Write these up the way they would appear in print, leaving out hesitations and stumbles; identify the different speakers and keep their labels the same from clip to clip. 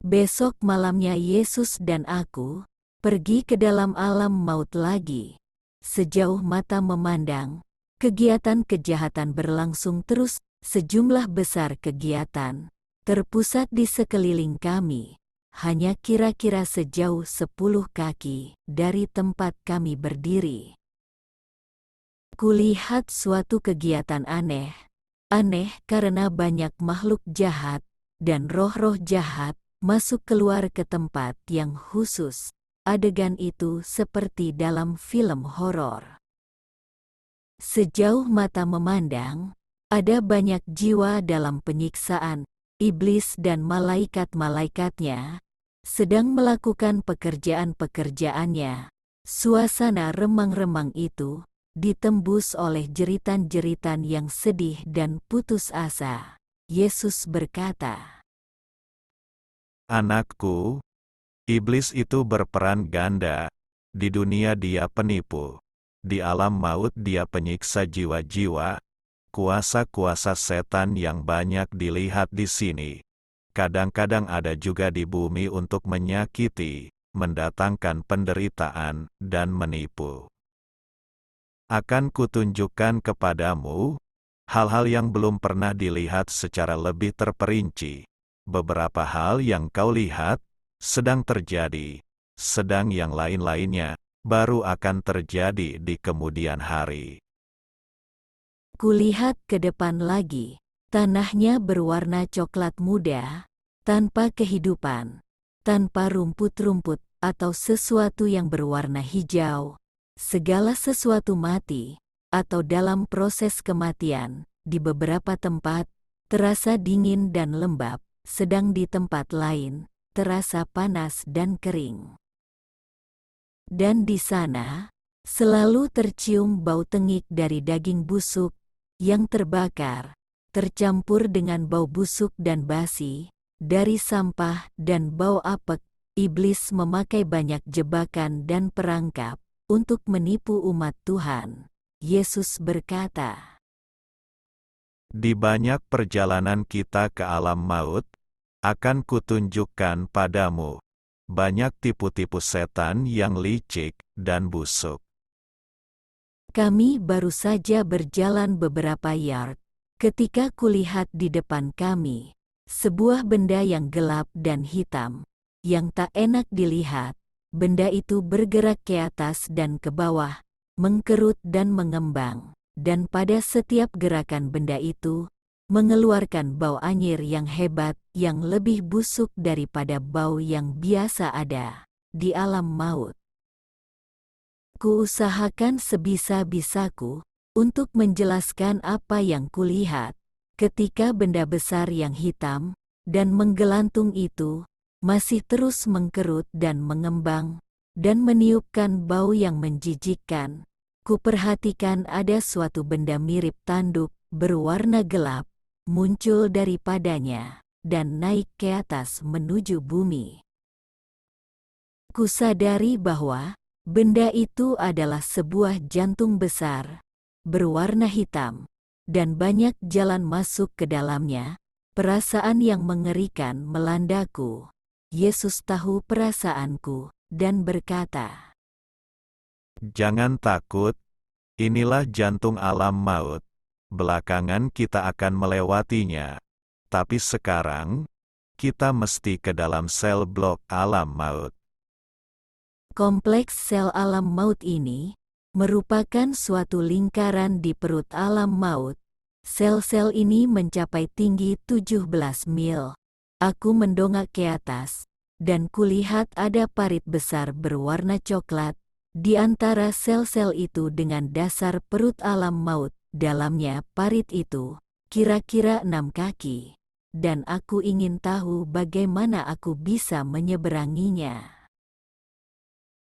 Speaker 1: Besok malamnya Yesus dan aku pergi ke dalam alam maut lagi. Sejauh mata memandang, kegiatan kejahatan berlangsung terus, sejumlah besar kegiatan terpusat di sekeliling kami. Hanya kira-kira sejauh 10 kaki dari tempat kami berdiri. Kulihat suatu kegiatan aneh. Aneh karena banyak makhluk jahat dan roh-roh jahat masuk keluar ke tempat yang khusus. Adegan itu seperti dalam film horor. Sejauh mata memandang, ada banyak jiwa dalam penyiksaan. Iblis dan malaikat-malaikatnya sedang melakukan pekerjaan-pekerjaannya. Suasana remang-remang itu ditembus oleh jeritan-jeritan yang sedih dan putus asa. Yesus berkata,
Speaker 2: Anakku, iblis itu berperan ganda. Di dunia dia penipu. Di alam maut dia penyiksa jiwa-jiwa. Kuasa-kuasa setan yang banyak dilihat di sini. Kadang-kadang ada juga di bumi untuk menyakiti, mendatangkan penderitaan, dan menipu. Akan kutunjukkan kepadamu hal-hal yang belum pernah dilihat secara lebih terperinci. Beberapa hal yang kau lihat sedang terjadi, sedang yang lain-lainnya baru akan terjadi di kemudian hari.
Speaker 1: kulihat ke depan lagi. Tanahnya berwarna coklat muda, tanpa kehidupan, tanpa rumput-rumput atau sesuatu yang berwarna hijau. Segala sesuatu mati, atau dalam proses kematian. Di beberapa tempat, terasa dingin dan lembab, sedang di tempat lain, terasa panas dan kering. Dan di sana, selalu tercium bau tengik dari daging busuk yang terbakar, tercampur dengan bau busuk dan basi, dari sampah dan bau apek. Iblis memakai banyak jebakan dan perangkap untuk menipu umat Tuhan. Yesus berkata,
Speaker 2: Di banyak perjalanan kita ke alam maut, akan kutunjukkan padamu banyak tipu-tipu setan yang licik dan busuk.
Speaker 1: kami baru saja berjalan beberapa yard, ketika kulihat di depan kami sebuah benda yang gelap dan hitam, yang tak enak dilihat. Benda itu bergerak ke atas dan ke bawah, mengkerut dan mengembang, dan pada setiap gerakan benda itu mengeluarkan bau anyir yang hebat, yang lebih busuk daripada bau yang biasa ada di alam maut. Kuusahakan sebisa-bisaku untuk menjelaskan apa yang kulihat ketika benda besar yang hitam dan menggelantung itu masih terus mengkerut dan mengembang dan meniupkan bau yang menjijikkan. Kuperhatikan ada suatu benda mirip tanduk berwarna gelap muncul daripadanya dan naik ke atas menuju bumi. Kusadari bahwa benda itu adalah sebuah jantung besar, berwarna hitam, dan banyak jalan masuk ke dalamnya. Perasaan yang mengerikan melandaku. Yesus tahu perasaanku, dan berkata,
Speaker 2: Jangan takut, inilah jantung alam maut. Belakangan kita akan melewatinya. Tapi sekarang, kita mesti ke dalam sel blok alam maut.
Speaker 1: kompleks sel alam maut ini merupakan suatu lingkaran di perut alam maut. Sel-sel ini mencapai tinggi 17 mil. Aku mendongak ke atas, dan kulihat ada parit besar berwarna coklat di antara sel-sel itu dengan dasar perut alam maut. Dalamnya parit itu kira-kira 6 kaki, dan aku ingin tahu bagaimana aku bisa menyeberanginya.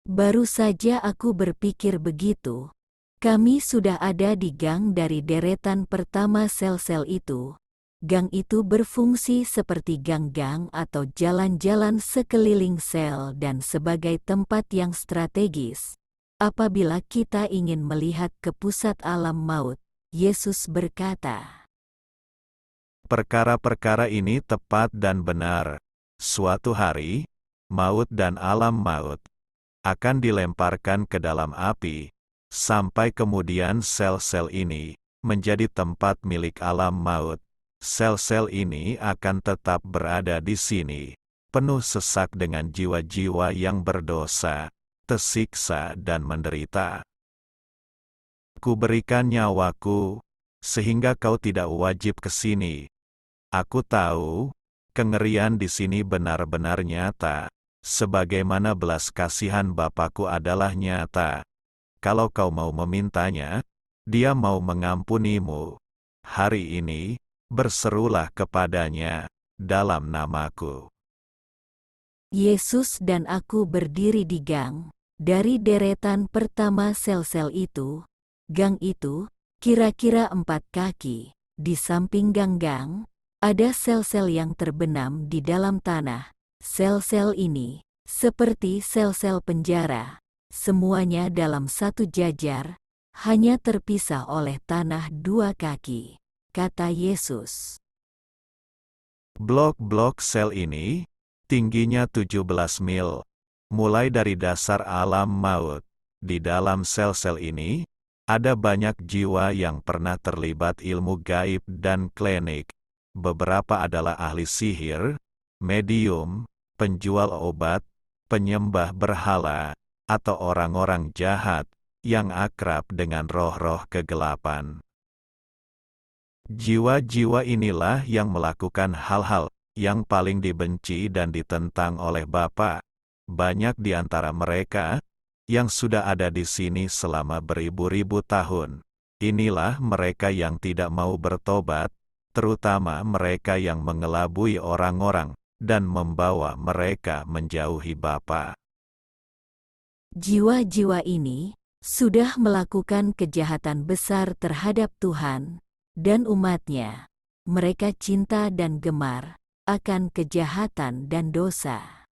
Speaker 1: Baru saja aku berpikir begitu, kami sudah ada di gang dari deretan pertama sel-sel itu. Gang itu berfungsi seperti gang-gang atau jalan-jalan sekeliling sel dan sebagai tempat yang strategis. Apabila kita ingin melihat ke pusat alam maut, Yesus berkata,
Speaker 2: Perkara-perkara ini tepat dan benar. Suatu hari, maut dan alam maut akan dilemparkan ke dalam api, sampai kemudian sel-sel ini menjadi tempat milik alam maut. Sel-sel ini akan tetap berada di sini, penuh sesak dengan jiwa-jiwa yang berdosa, tersiksa dan menderita. Ku berikan nyawaku, sehingga kau tidak wajib ke sini. Aku tahu, kengerian di sini benar-benar nyata, sebagaimana belas kasihan Bapakku adalah nyata. Kalau kau mau memintanya, Dia mau mengampunimu. Hari ini, berserulah kepadanya, dalam namaku.
Speaker 1: Yesus dan aku berdiri di gang. Dari deretan pertama sel-sel itu, gang itu, kira-kira 4 kaki. Di samping gang-gang, ada sel-sel yang terbenam di dalam tanah. Sel-sel ini, seperti sel-sel penjara, semuanya dalam satu jajar, hanya terpisah oleh tanah 2 kaki, kata Yesus.
Speaker 2: Blok-blok sel ini, tingginya 17 mil, mulai dari dasar alam maut. Di dalam sel-sel ini, ada banyak jiwa yang pernah terlibat ilmu gaib dan klinik. Beberapa adalah ahli sihir, medium, penjual obat, penyembah berhala, atau orang-orang jahat yang akrab dengan roh-roh kegelapan. Jiwa-jiwa inilah yang melakukan hal-hal yang paling dibenci dan ditentang oleh Bapa. Banyak di antara mereka yang sudah ada di sini selama beribu-ribu tahun. Inilah mereka yang tidak mau bertobat, terutama mereka yang mengelabui orang-orang dan membawa mereka menjauhi Bapa.
Speaker 1: Jiwa-jiwa ini sudah melakukan kejahatan besar terhadap Tuhan dan umat-Nya. Mereka cinta dan gemar akan kejahatan dan dosa.